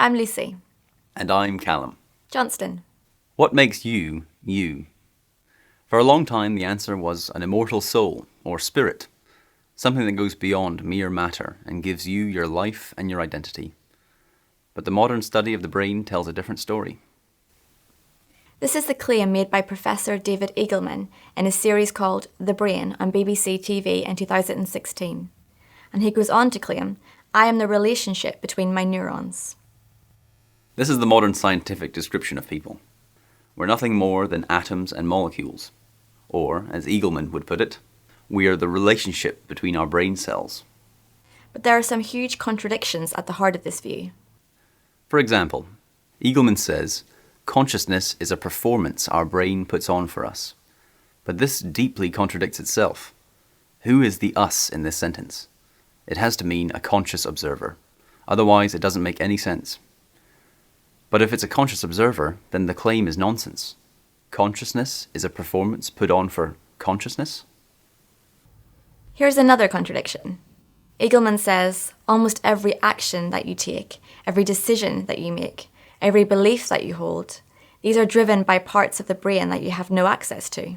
I'm Lucy. And I'm Callum. Johnston. What makes you, you? For a long time, the answer was an immortal soul, or spirit, something that goes beyond mere matter and gives you your life and your identity. But the modern study of the brain tells a different story. This is the claim made by Professor David Eagleman in a series called The Brain on BBC TV in 2016. And he goes on to claim, I am the relationship between my neurons. This is the modern scientific description of people. We're nothing more than atoms and molecules. Or, as Eagleman would put it, we are the relationship between our brain cells. But there are some huge contradictions at the heart of this view. For example, Eagleman says, consciousness is a performance our brain puts on for us. But this deeply contradicts itself. Who is the us in this sentence? It has to mean a conscious observer. Otherwise, it doesn't make any sense. But if it's a conscious observer, then the claim is nonsense. Consciousness is a performance put on for consciousness? Here's another contradiction. Eagleman says, almost every action that you take, every decision that you make, every belief that you hold, these are driven by parts of the brain that you have no access to.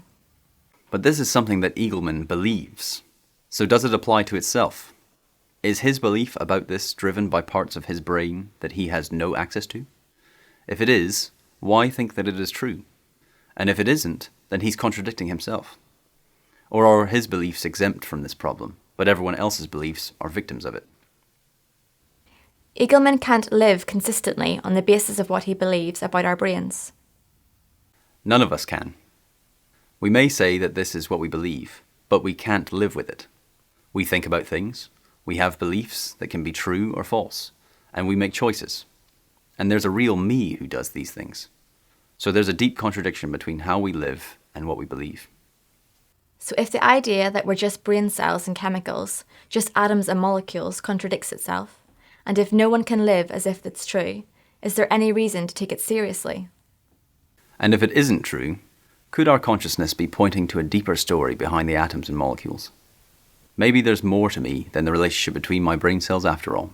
But this is something that Eagleman believes. So does it apply to itself? Is his belief about this driven by parts of his brain that he has no access to? If it is, why think that it is true? And if it isn't, then he's contradicting himself. Or are his beliefs exempt from this problem, but everyone else's beliefs are victims of it? Eagleman can't live consistently on the basis of what he believes about our brains. None of us can. We may say that this is what we believe, but we can't live with it. We think about things, we have beliefs that can be true or false, and we make choices. And there's a real me who does these things. So there's a deep contradiction between how we live and what we believe. So if the idea that we're just brain cells and chemicals, just atoms and molecules, contradicts itself, and if no one can live as if it's true, is there any reason to take it seriously? And if it isn't true, could our consciousness be pointing to a deeper story behind the atoms and molecules? Maybe there's more to me than the relationship between my brain cells after all.